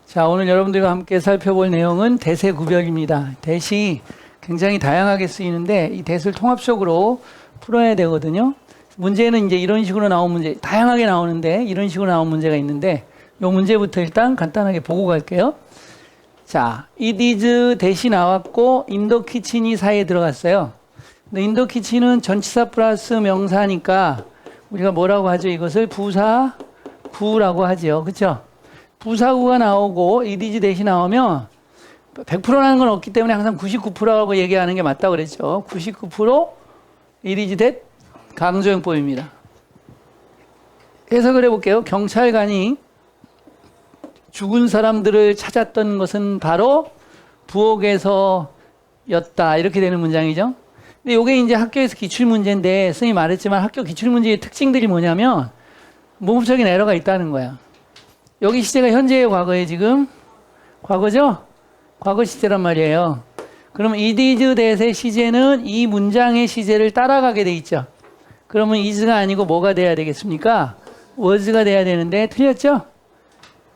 자, 오늘 여러분들과 함께 살펴볼 내용은 대세 구별입니다. 대시 굉장히 다양하게 쓰이는데 이 대를 통합적으로 풀어야 되거든요. 문제는 이제 이런 식으로 나온 문제, 다양하게 나오는데 이런 식으로 나온 문제가 있는데 이 문제부터 일단 간단하게 보고 갈게요. 자, it is 대시 나왔고 in the kitchen이 사이에 들어갔어요. 근데 in the kitchen은 전치사 플러스 명사니까 우리가 뭐라고 하죠? 이것을 부사구라고 하죠. 그렇죠? 부사구가 나오고 it is 대시 나오면 100%라는 건 없기 때문에 항상 99%라고 얘기하는 게 맞다고 그랬죠. 99% it is that 강조용법입니다. 해석을 해볼게요. 경찰관이 죽은 사람들을 찾았던 것은 바로 부엌에서였다. 이렇게 되는 문장이죠. 근데 이게 이제 학교에서 기출문제인데 선생님이 말했지만 학교 기출문제의 특징들이 뭐냐면 문법적인 에러가 있다는 거야. 여기 시제가 현재의 과거에 지금 과거죠? 과거 시제란 말이에요. 그러면 it is that의 시제는 이 문장의 시제를 따라가게 돼 있죠. 그러면 is가 아니고 뭐가 돼야 되겠습니까? was가 돼야 되는데 틀렸죠?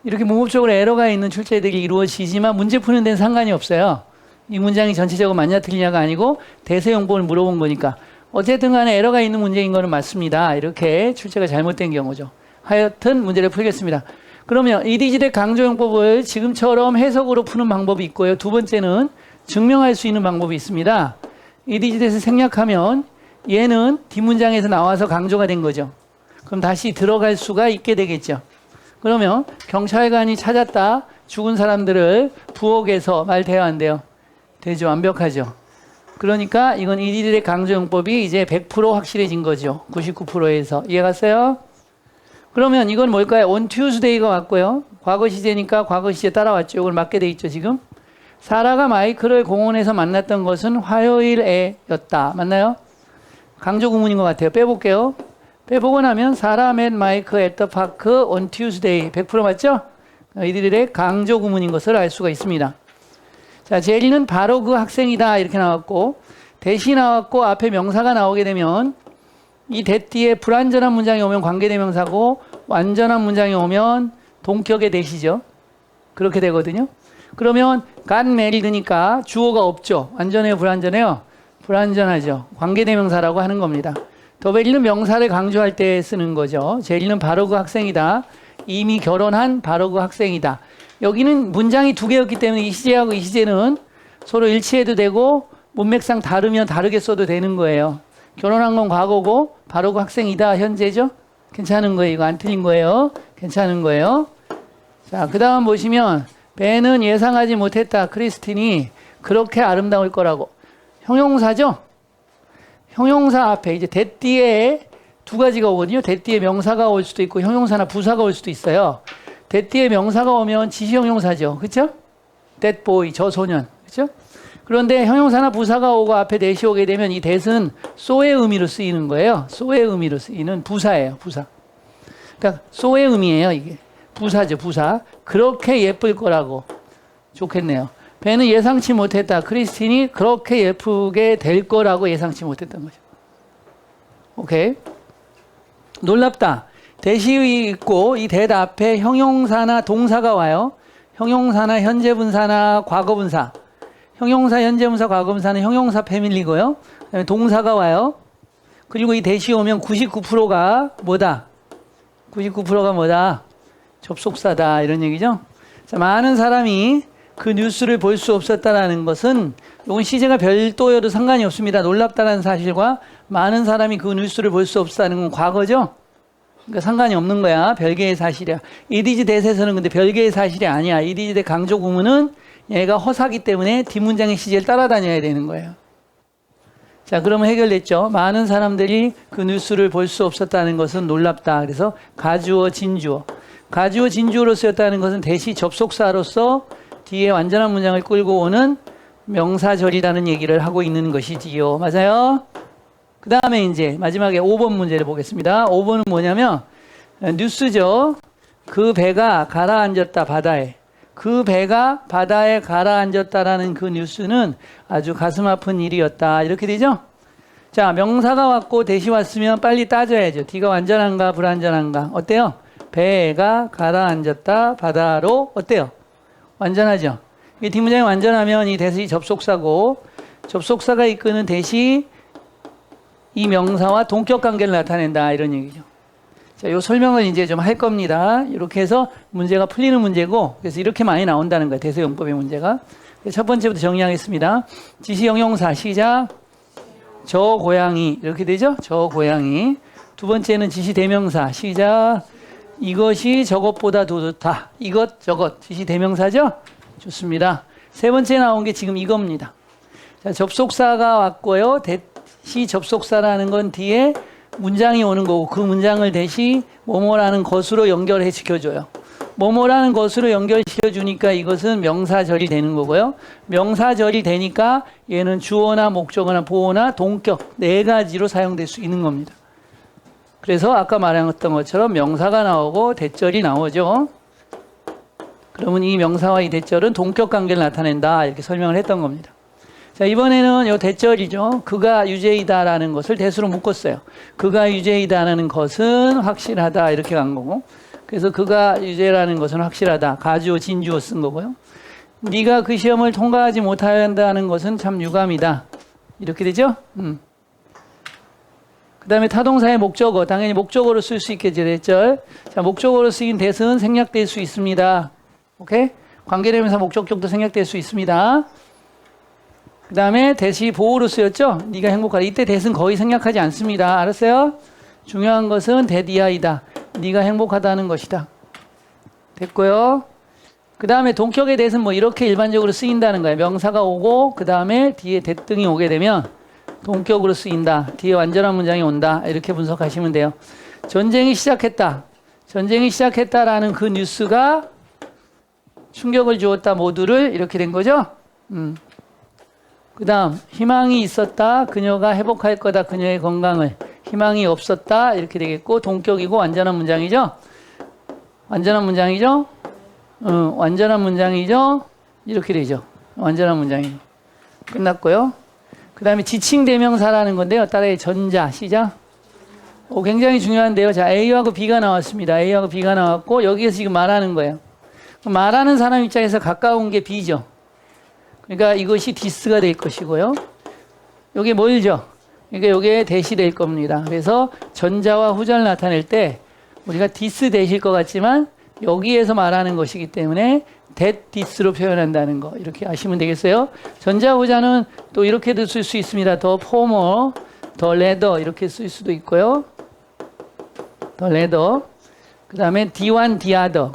이렇게 문법적으로 에러가 있는 출제들이 이루어지지만 문제 푸는 데는 상관이 없어요. 이 문장이 전체적으로 맞냐 틀리냐가 아니고 대세용법을 물어본 거니까 어쨌든 간에 에러가 있는 문제인 거는 맞습니다. 이렇게 출제가 잘못된 경우죠. 하여튼 문제를 풀겠습니다. 그러면 it is that 강조용법을 지금처럼 해석으로 푸는 방법이 있고요. 두 번째는 증명할 수 있는 방법이 있습니다. it is that을 생략하면 얘는 뒷문장에서 나와서 강조가 된 거죠. 그럼 다시 들어갈 수가 있게 되겠죠. 그러면 경찰관이 찾았다. 죽은 사람들을 부엌에서 말 돼야 안 돼요? 되죠. 완벽하죠. 그러니까 이건 it is that 강조용법이 이제 100% 확실해진 거죠. 99%에서. 이해갔어요? 그러면 이건 뭘까요? on Tuesday가 왔고요. 과거 시제니까 과거 시제 따라왔죠. 이걸 맞게 돼 있죠. 지금. 사라가 마이크를 공원에서 만났던 것은 화요일에였다. 맞나요? 강조 구문인 것 같아요. 빼볼게요. 빼보고 나면 사라 met 마이크 at the park on Tuesday. 100% 맞죠? 이들의 강조 구문인 것을 알 수가 있습니다. 자, 제리는 바로 그 학생이다. 이렇게 나왔고 대시 나왔고 앞에 명사가 나오게 되면 이 that 뒤에 불완전한 문장이 오면 관계대명사고 완전한 문장이 오면 동격의 대시죠. 그렇게 되거든요. 그러면 got married니까 주어가 없죠. 완전해요? 불완전해요? 불완전하죠. 관계대명사라고 하는 겁니다. 더 베리는 명사를 강조할 때 쓰는 거죠. 제리는 바로 그 학생이다. 이미 결혼한 바로 그 학생이다. 여기는 문장이 두 개였기 때문에 이 시제하고 이 시제는 서로 일치해도 되고 문맥상 다르면 다르게 써도 되는 거예요. 결혼한 건 과거고 바로 그 학생이다. 현재죠. 괜찮은 거예요. 이거 안 틀린 거예요. 괜찮은 거예요. 자, 그 다음 보시면 벤은 예상하지 못했다. 크리스틴이 그렇게 아름다울 거라고. 형용사죠. 형용사 앞에 이제 that 뒤에 두 가지가 오거든요. that 뒤에 명사가 올 수도 있고 형용사나 부사가 올 수도 있어요. that 뒤에 명사가 오면 지시형용사죠. 그렇죠? that boy, 저 소년. 그렇죠? 그런데 형용사나 부사가 오고 앞에 that이 오게 되면 이 that은 so의 의미로 쓰이는 거예요. so의 의미로 쓰이는 부사예요. 부사. 그러니까 so의 의미예요. 이게. 부사죠. 부사. 그렇게 예쁠 거라고. 좋겠네요. 벤은 예상치 못했다. 크리스틴이 그렇게 예쁘게 될 거라고 예상치 못했던 거죠. 오케이. 놀랍다. 대시 있고 이 that 앞에 형용사나 동사가 와요. 형용사나 현재분사나 과거분사. 형용사, 현재분사, 과거분사는 형용사 패밀리고요. 그다음에 동사가 와요. 그리고 이 대시 오면 99%가 뭐다? 99%가 뭐다? 접속사다. 이런 얘기죠. 자, 많은 사람이 그 뉴스를 볼 수 없었다라는 것은 이건 시제가 별도여도 상관이 없습니다. 놀랍다는 사실과 많은 사람이 그 뉴스를 볼 수 없었다는 건 과거죠. 그러니까 상관이 없는 거야. 별개의 사실이야. it is that에서는 근데 별개의 사실이 아니야. it is that 강조 구문은 얘가 허사기 때문에 뒷문장의 시제를 따라다녀야 되는 거예요. 자, 그러면 해결됐죠. 많은 사람들이 그 뉴스를 볼 수 없었다는 것은 놀랍다. 그래서 가주어, 진주어. 가주어, 진주어로 쓰였다는 것은 대시 접속사로서 뒤에 완전한 문장을 끌고 오는 명사절이라는 얘기를 하고 있는 것이지요. 맞아요? 그 다음에 이제 마지막에 5번 문제를 보겠습니다. 5번은 뭐냐면 뉴스죠. 그 배가 가라앉았다 바다에. 그 배가 바다에 가라앉았다라는 그 뉴스는 아주 가슴 아픈 일이었다. 이렇게 되죠? 자, 명사가 왔고 대시 왔으면 빨리 따져야죠. D가 완전한가 불완전한가. 어때요? 배가 가라앉았다 바다로. 어때요? 완전하죠. 이 뒷문장이 완전하면 이 대시 접속사고 접속사가 이끄는 대시 이 명사와 동격 관계를 나타낸다 이런 얘기죠. 자, 요 설명을 이제 좀 할 겁니다. 이렇게 해서 문제가 풀리는 문제고 그래서 이렇게 많이 나온다는 거예요. 대세용법의 문제가. 첫 번째부터 정리하겠습니다. 지시 형용사 시작. 저 고양이 이렇게 되죠? 저 고양이. 두 번째는 지시 대명사 시작. 이것이 저것보다 더 좋다. 이것 저것 지시 대명사죠? 좋습니다. 세 번째 나온 게 지금 이겁니다. 자, 접속사가 왔고요. 대시 접속사라는 건 뒤에 문장이 오는 거고 그 문장을 대시 뭐뭐라는 것으로 연결해 시켜줘요. 뭐뭐라는 것으로 연결시켜 주니까 이것은 명사절이 되는 거고요. 명사절이 되니까 얘는 주어나 목적어나 보어나 동격 네 가지로 사용될 수 있는 겁니다. 그래서 아까 말했던 것처럼 명사가 나오고 대절이 나오죠. 그러면 이 명사와 이 대절은 동격 관계를 나타낸다 이렇게 설명을 했던 겁니다. 자, 이번에는 요 대절이죠. 그가 유죄이다라는 것을 대수로 묶었어요. 그가 유죄이다라는 것은 확실하다 이렇게 간 거고 그래서 그가 유죄라는 것은 확실하다. 가주어 진주어 쓴 거고요. 네가 그 시험을 통과하지 못한다는 것은 참 유감이다. 이렇게 되죠. 그 다음에 타동사의 목적어 당연히 목적어로 쓸 수 있겠죠. 대절. 자, 목적어로 쓰인 대은 생략될 수 있습니다. 오케이? 관계대명사 목적격도 생략될 수 있습니다. 그 다음에 대시 보호로 쓰였죠? 네가 행복하다. 이때 대신 거의 생략하지 않습니다. 알았어요? 중요한 것은 대디아이다. 네가 행복하다는 것이다. 됐고요. 그 다음에 동격의 대신 뭐 이렇게 일반적으로 쓰인다는 거예요. 명사가 오고 그 다음에 뒤에 대등이 오게 되면 동격으로 쓰인다. 뒤에 완전한 문장이 온다. 이렇게 분석하시면 돼요. 전쟁이 시작했다. 전쟁이 시작했다라는 그 뉴스가 충격을 주었다. 모두를 이렇게 된 거죠. 그 다음 희망이 있었다. 그녀가 회복할 거다. 그녀의 건강을. 희망이 없었다. 이렇게 되겠고 동격이고 완전한 문장이죠. 완전한 문장이죠. 완전한 문장이죠. 이렇게 되죠. 완전한 문장이 끝났고요. 그 다음에 지칭 대명사라는 건데요. 따라해 전자 시작. 굉장히 중요한데요. 자, A하고 B가 나왔습니다. A하고 B가 나왔고 여기에서 지금 말하는 거예요. 말하는 사람 입장에서 가까운 게 B죠. 그러니까 이것이 디스가 될 것이고요. 이게 뭘죠? 그러니까 이게 대시 될 겁니다. 그래서 전자와 후자를 나타낼 때 우리가 디스 대실 것 같지만 여기에서 말하는 것이기 때문에 that dis로 표현한다는 거 이렇게 아시면 되겠어요. 전자 후자는 또 이렇게도 쓸 수 있습니다. 더 former, 더 later 이렇게 쓸 수도 있고요. 더 later. 그 다음에 D1, the other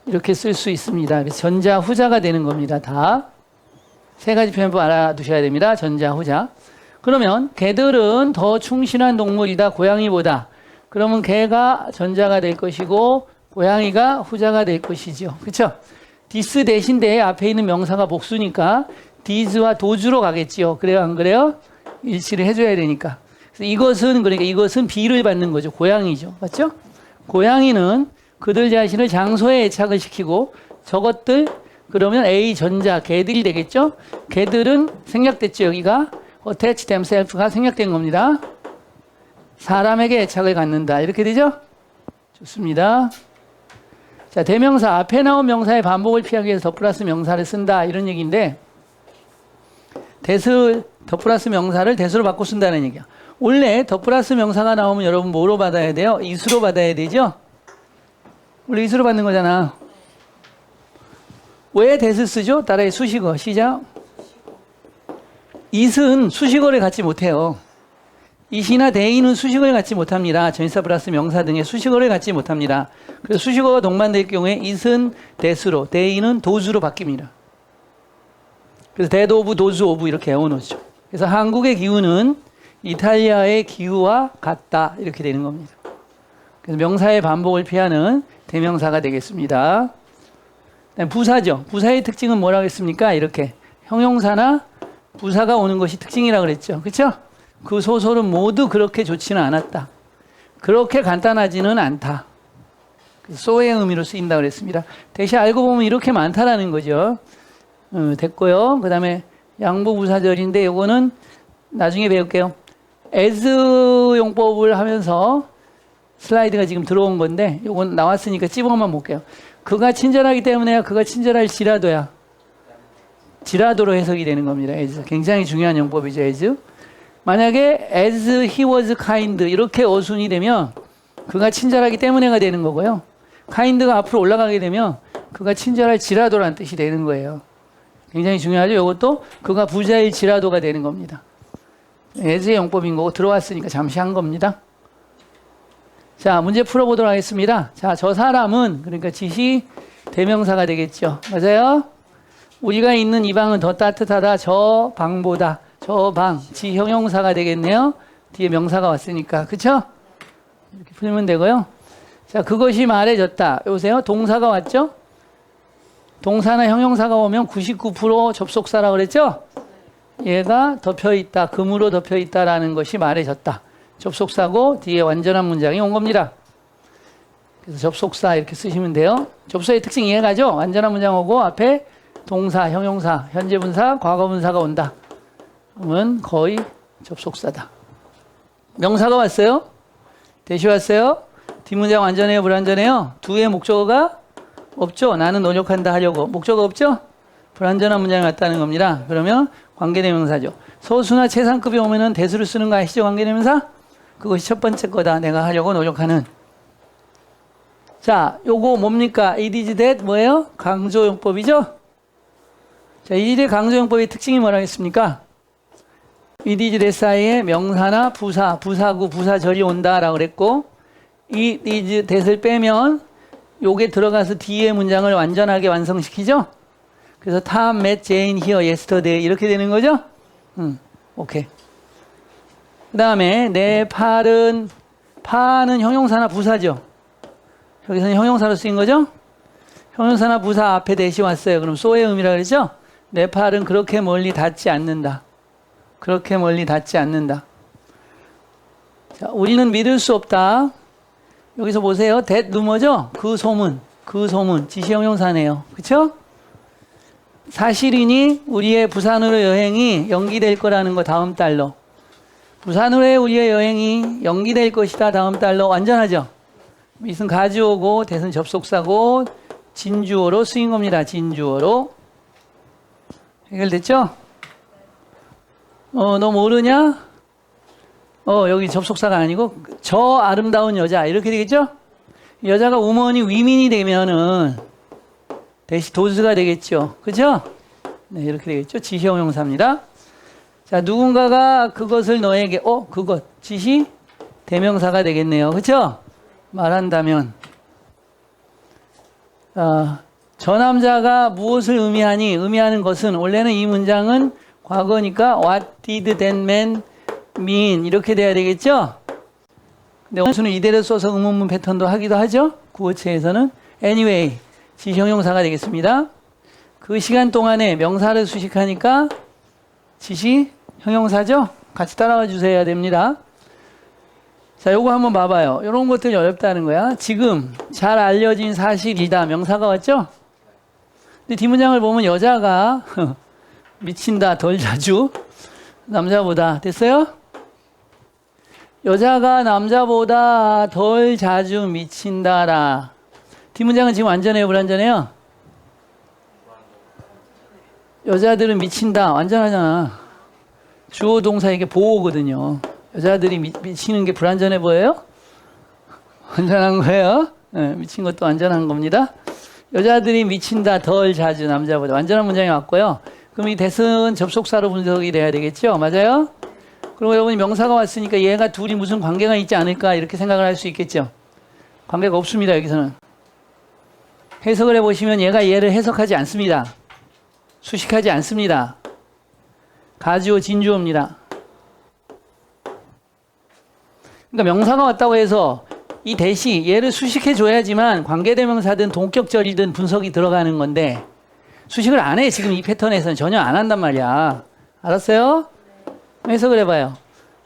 이렇게 쓸 수 있습니다. 그래서 전자 후자가 되는 겁니다. 다. 세 가지 표현법 알아두셔야 됩니다. 전자 후자. 그러면 개들은 더 충실한 동물이다. 고양이보다. 그러면 개가 전자가 될 것이고 고양이가 후자가 될 것이죠. 그렇죠? 디스 대신에 앞에 있는 명사가 복수니까 디즈와 도주로 가겠지요. 그래요? 안 그래요? 일치를 해줘야 되니까. 그래서 이것은 그러니까 이것은 B를 받는 거죠. 고양이죠. 맞죠? 고양이는 그들 자신을 장소에 애착을 시키고 저것들 그러면 A 전자 개들이 되겠죠. 개들은 생략됐죠. 여기가 attach themselves가 생략된 겁니다. 사람에게 애착을 갖는다. 이렇게 되죠. 좋습니다. 자, 대명사 앞에 나온 명사의 반복을 피하기 위해서 더 플러스 명사를 쓴다. 이런 얘기인데 더 플러스 명사를 대수로 바꿔 쓴다는 얘기야. 원래 더 플러스 명사가 나오면 여러분 뭐로 받아야 돼요? 이수로 받아야 되죠. 원래 이수로 받는 거잖아. 왜 대수 쓰죠? 따라해 수식어 시작. it은 수식어를 갖지 못해요. it이나 they는 수식어를 갖지 못합니다. 전치사 플러스 명사 등의 수식어를 갖지 못합니다. 그래서 수식어가 동반될 경우에 it은 대수로, they는 도주로 바뀝니다. 그래서 that of, those of 이렇게 외워놓죠. 그래서 한국의 기후는 이탈리아의 기후와 같다 이렇게 되는 겁니다. 그래서 명사의 반복을 피하는 대명사가 되겠습니다. 부사죠. 부사의 특징은 뭐라고 했습니까? 이렇게 형용사나 부사가 오는 것이 특징이라고 그랬죠. 그렇죠? 그 소설은 모두 그렇게 좋지는 않았다. 그렇게 간단하지는 않다. so의 의미로 쓰인다고 그랬습니다. 대신 알고 보면 이렇게 많다라는 거죠. 됐고요. 그 다음에 양보부사절인데 이거는 나중에 배울게요. as 용법을 하면서 슬라이드가 지금 들어온 건데 이건 나왔으니까 찝어만 볼게요. 그가 친절하기 때문에 그가 친절할지라도야. 지라도로 해석이 되는 겁니다. as. 굉장히 중요한 용법이죠. as. 만약에 as he was kind 이렇게 어순이 되면 그가 친절하기 때문에가 되는 거고요. kind가 앞으로 올라가게 되면 그가 친절할지라도라는 뜻이 되는 거예요. 굉장히 중요하죠. 이것도 그가 부자일지라도가 되는 겁니다. as의 용법인 거고 들어왔으니까 잠시 한 겁니다. 자, 문제 풀어보도록 하겠습니다. 자, 저 사람은 그러니까 지시 대명사가 되겠죠. 맞아요? 우리가 있는 이 방은 더 따뜻하다. 저 방보다. 저 방. 지 형용사가 되겠네요. 뒤에 명사가 왔으니까. 그쵸? 이렇게 풀면 되고요. 자, 그것이 말해졌다. 여보세요? 동사가 왔죠? 동사나 형용사가 오면 99% 접속사라고 그랬죠? 얘가 덮여있다. 금으로 덮여있다라는 것이 말해졌다. 접속사고 뒤에 완전한 문장이 온 겁니다. 그래서 접속사 이렇게 쓰시면 돼요. 접속사의 특징 이해가죠? 완전한 문장 오고 앞에 동사, 형용사, 현재분사, 과거분사가 온다. 그러면 거의 접속사다. 명사가 왔어요? 대시 왔어요? 뒷문장 완전해요? 불완전해요? 두의 목적어가 없죠? 나는 노력한다 하려고. 목적어 없죠? 불완전한 문장이 왔다는 겁니다. 그러면 관계대명사죠. 서수나 최상급이 오면은 대수를 쓰는 거 아시죠? 관계대명사? 그것이 첫 번째 거다. 내가 하려고 노력하는. 자, 요거 뭡니까? it is that 뭐예요? 강조용법이죠? 자, it is that 강조용법의 특징이 뭐라겠습니까? it is that 사이에 명사나 부사, 부사구, 부사절이 온다라고 그랬고 it is that을 빼면 요게 들어가서 뒤에 문장을 완전하게 완성시키죠? 그래서 Tom met Jane here yesterday 이렇게 되는 거죠? 오케이. 그 다음에 내 팔은 형용사나 부사죠. 여기서는 형용사로 쓰인 거죠. 형용사나 부사 앞에 대시 왔어요. 그럼 so의 의미라 그랬죠. 내 팔은 그렇게 멀리 닿지 않는다. 그렇게 멀리 닿지 않는다. 자, 우리는 믿을 수 없다. 여기서 보세요. that 루머죠. 그 소문 지시 형용사네요. 그렇죠? 사실이니 우리의 부산으로 여행이 연기될 거라는 거 다음 달로. 부산으로의 우리의 여행이 연기될 것이다. 다음 달로. 완전하죠? it은 가주어고 that은 접속사고 진주어로 쓰인 겁니다. 진주어로. 해결됐죠? 너 모르냐? 여기 접속사가 아니고 저 아름다운 여자 이렇게 되겠죠? 여자가 우먼이 위민이 되면은 대시 도수가 되겠죠. 그죠? 네, 이렇게 되겠죠. 지시 형용사입니다. 자, 누군가가 그것을 너에게, 그것, 지시, 대명사가 되겠네요. 그쵸? 말한다면. 저 남자가 무엇을 의미하는 것은, 원래는 이 문장은 과거니까, what did that man mean? 이렇게 돼야 되겠죠? 근데 원수는 이대로 써서 의문문 패턴도 하기도 하죠? 구어체에서는. anyway, 지시 형용사가 되겠습니다. 그 시간 동안에 명사를 수식하니까, 지시, 형용사죠? 같이 따라와 주셔야 됩니다. 자, 요거 한번 봐봐요. 요런 것들이 어렵다는 거야. 지금 잘 알려진 사실이다. 명사가 왔죠? 근데 뒷문장을 보면 여자가 미친다 덜 자주 남자보다. 됐어요? 여자가 남자보다 덜 자주 미친다라. 뒷문장은 지금 완전해요? 불완전해요? 여자들은 미친다. 완전하잖아. 주어 동사 이게 보호거든요. 여자들이 미치는 게 불완전해 보여요? 완전한 거예요? 네, 미친 것도 완전한 겁니다. 여자들이 미친다 덜 자주 남자보다. 완전한 문장이 왔고요. 그럼 이 that은 접속사로 분석이 돼야 되겠죠? 맞아요? 그리고 여러분이 명사가 왔으니까 얘가 둘이 무슨 관계가 있지 않을까 이렇게 생각을 할 수 있겠죠? 관계가 없습니다. 여기서는. 해석을 해보시면 얘가 얘를 해석하지 않습니다. 수식하지 않습니다. 가주어 진주어입니다. 그러니까 명사가 왔다고 해서 이 대시 얘를 수식해 줘야지만 관계대명사든 동격절이든 분석이 들어가는 건데 수식을 안 해. 지금 이 패턴에서는 전혀 안 한단 말이야. 알았어요? 해석을 해봐요.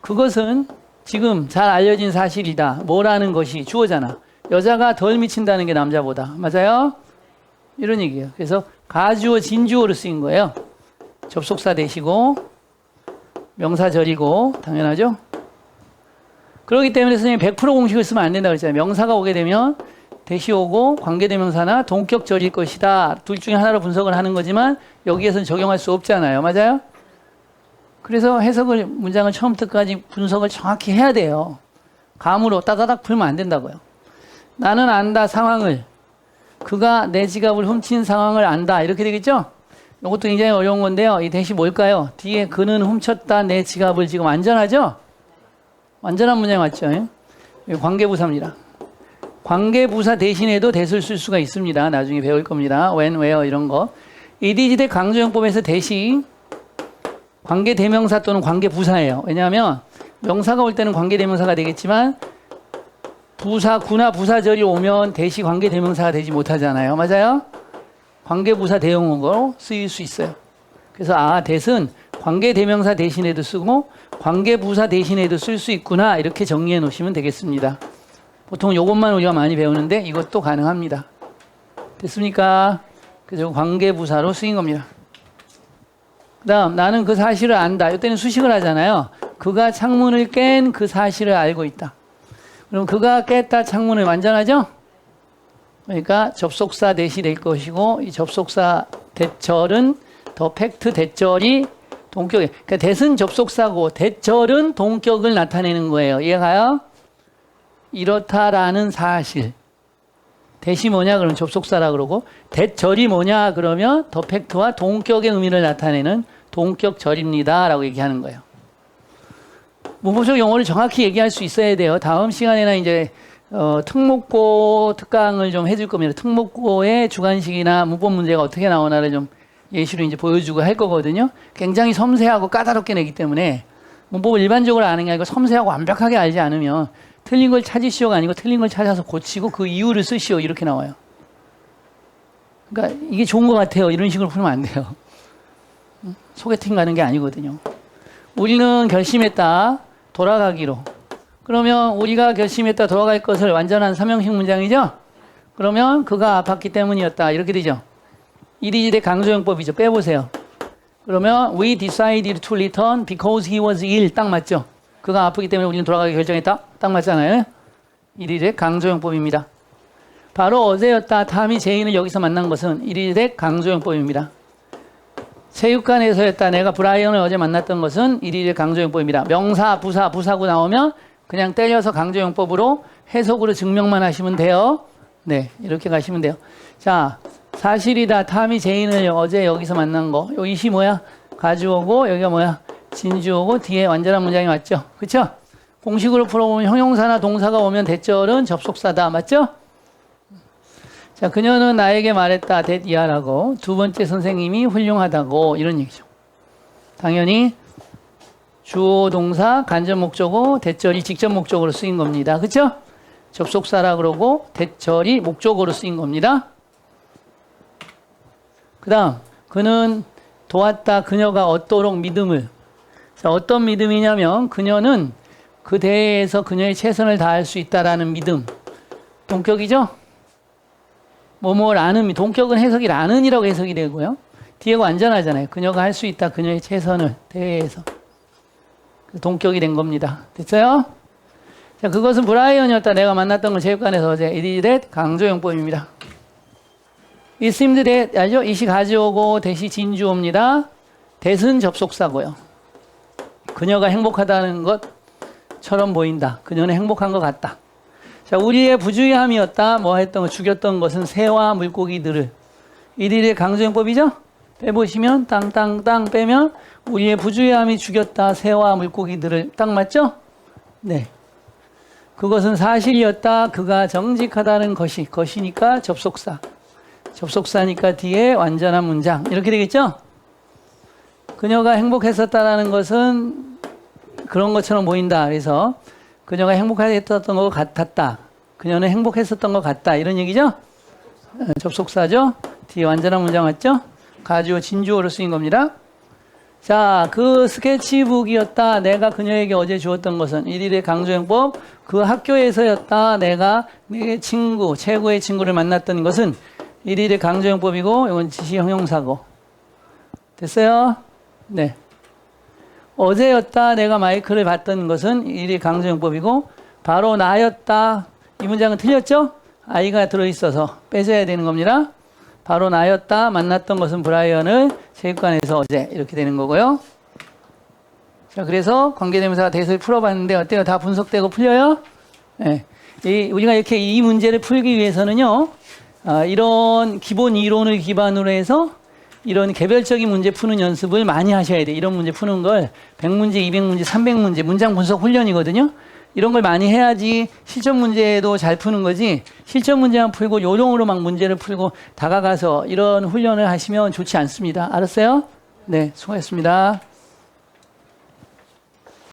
그것은 지금 잘 알려진 사실이다. 뭐라는 것이 주어잖아. 여자가 덜 미친다는 게 남자보다. 맞아요? 이런 얘기예요. 그래서 가주어 진주어로 쓰인 거예요. 접속사 대시고 명사절이고 당연하죠. 그렇기 때문에 선생님이 100% 공식을 쓰면 안 된다고 그랬잖아요. 명사가 오게 되면 대시 오고 관계대명사나 동격절일 것이다. 둘 중에 하나로 분석을 하는 거지만 여기에서는 적용할 수 없잖아요. 맞아요? 그래서 해석을 문장을 처음부터 끝까지 분석을 정확히 해야 돼요. 감으로 따다닥 풀면 안 된다고요. 나는 안다 상황을, 그가 내 지갑을 훔친 상황을 안다. 이렇게 되겠죠? 이것도 굉장히 어려운 건데요. 이 대시 뭘까요? 뒤에 그는 훔쳤다 내 지갑을. 지금 완전하죠? 완전한 문장이 맞죠? 관계부사입니다. 관계부사 대신에도 대수를 쓸 수가 있습니다. 나중에 배울 겁니다. when, where 이런 거. 이디지대 강조용법에서 대시 관계대명사 또는 관계부사예요. 왜냐하면 명사가 올 때는 관계대명사가 되겠지만 부사구나 부사절이 오면 대시 관계대명사가 되지 못하잖아요. 맞아요? 관계부사 대용어로 쓰일 수 있어요. 그래서 대신 관계대명사 대신에도 쓰고 관계부사 대신에도 쓸 수 있구나 이렇게 정리해 놓으시면 되겠습니다. 보통 이것만 우리가 많이 배우는데 이것도 가능합니다. 됐습니까? 그래서 관계부사로 쓰인 겁니다. 그 다음 나는 그 사실을 안다. 이때는 수식을 하잖아요. 그가 창문을 깬 그 사실을 알고 있다. 그럼 그가 깼다 창문을 완전하죠? 그러니까 접속사 대시 될 것이고 이 접속사 대절은 더 팩트 대절이 동격에 그러니까 대은 접속사고 대절은 동격을 나타내는 거예요. 이해가요? 이렇다라는 사실. 대시 뭐냐 그러면 접속사라 그러고 대절이 뭐냐 그러면 더 팩트와 동격의 의미를 나타내는 동격절입니다 라고 얘기하는 거예요. 문법적 용어를 정확히 얘기할 수 있어야 돼요. 다음 시간에는 이제 특목고 특강을 좀 해줄 겁니다. 특목고의 주관식이나 문법 문제가 어떻게 나오나를 좀 예시로 이제 보여주고 할 거거든요. 굉장히 섬세하고 까다롭게 내기 때문에 문법을 일반적으로 아는 게 아니고 섬세하고 완벽하게 알지 않으면 틀린 걸 찾으시오가 아니고 틀린 걸 찾아서 고치고 그 이유를 쓰시오 이렇게 나와요. 그러니까 이게 좋은 것 같아요. 이런 식으로 풀면 안 돼요. 소개팅 가는 게 아니거든요. 우리는 결심했다. 돌아가기로. 그러면 우리가 결심했다 돌아갈 것을 완전한 삼형식 문장이죠? 그러면 그가 아팠기 때문이었다. 이렇게 되죠. 이디지대 강조용법이죠. 빼보세요. 그러면 we decided to return because he was ill. 딱 맞죠? 그가 아프기 때문에 우리는 돌아가기 결정했다. 딱 맞잖아요. 이디지대 강조용법입니다. 바로 어제였다. 탐이 제인을 여기서 만난 것은 이디지대 강조용법입니다. 체육관에서였다. 내가 브라이언을 어제 만났던 것은 이디지대 강조용법입니다. 명사, 부사, 부사구 나오면 그냥 때려서 강조용법으로 해석으로 증명만 하시면 돼요. 네, 이렇게 가시면 돼요. 자, 사실이다. 탐이 제인을 어제 여기서 만난 거. 요 이시 뭐야? 가주어고 여기가 뭐야? 진주어고 뒤에 완전한 문장이 맞죠? 그쵸? 공식으로 풀어보면 형용사나 동사가 오면 대절은 접속사다. 맞죠? 자, 그녀는 나에게 말했다. 대이하라고. 두 번째 선생님이 훌륭하다고. 이런 얘기죠. 당연히 주어 동사 간접 목적어 대절이 직접 목적으로 쓰인 겁니다. 그쵸? 접속사라 그러고 대절이 목적어로 쓰인 겁니다. 그 다음 그는 도왔다. 그녀가 얻도록 믿음을. 자, 어떤 믿음이냐면 그녀는 그 대회에서 그녀의 최선을 다할 수 있다라는 믿음. 동격이죠? 뭐뭘 아는, 동격은 해석이 라는이라고 해석이 되고요. 뒤에가 완전하잖아요. 그녀가 할 수 있다. 그녀의 최선을 대회에서. 동격이 된 겁니다. 됐어요? 자, 그것은 브라이언이었다. 내가 만났던 건 체육관에서 어제. It is that 강조용법입니다. It seemed that, 알죠? 이시 가져오고 대시 진주어입니다. that은 접속사고요. 그녀가 행복하다는 것처럼 보인다. 그녀는 행복한 것 같다. 자, 우리의 부주의함이었다. 뭐 했던 거, 죽였던 것은 새와 물고기들을. 이들의 강조용법이죠? 빼보시면 땅땅땅 빼면 우리의 부주의함이 죽였다. 새와 물고기들을. 딱 맞죠? 네. 그것은 사실이었다. 그가 정직하다는 것이. 것이니까 접속사. 접속사니까 뒤에 완전한 문장. 이렇게 되겠죠? 그녀가 행복했었다라는 것은 그런 것처럼 보인다. 그래서 그녀가 행복했었던 것 같았다. 그녀는 행복했었던 것 같다. 이런 얘기죠? 접속사죠? 뒤에 완전한 문장 맞죠? 가주어, 진주어로 쓰인 겁니다. 자, 그 스케치북이었다. 내가 그녀에게 어제 주었던 것은 일일의 강조용법. 그 학교에서였다. 내가 내 친구, 최고의 친구를 만났던 것은 일일의 강조용법이고 이건 지시 형용사고. 됐어요? 네. 어제였다. 내가 마이크를 봤던 것은 일일의 강조용법이고 바로 나였다. 이 문장은 틀렸죠? I가 들어있어서 빼줘야 되는 겁니다. 바로 나였다. 만났던 것은 브라이언을 체육관에서 어제 이렇게 되는 거고요. 자, 그래서 관계대명사가 대해서 풀어봤는데 어때요? 다 분석되고 풀려요? 네. 우리가 이렇게 이 문제를 풀기 위해서는요, 이런 기본 이론을 기반으로 해서 이런 개별적인 문제 푸는 연습을 많이 하셔야 돼요. 이런 문제 푸는 걸 100문제, 200문제, 300문제, 문장 분석 훈련이거든요. 이런 걸 많이 해야지 실전 문제도 잘 푸는 거지, 실전 문제만 풀고 요령으로 막 문제를 풀고 다가가서 이런 훈련을 하시면 좋지 않습니다. 알았어요? 네, 수고하셨습니다.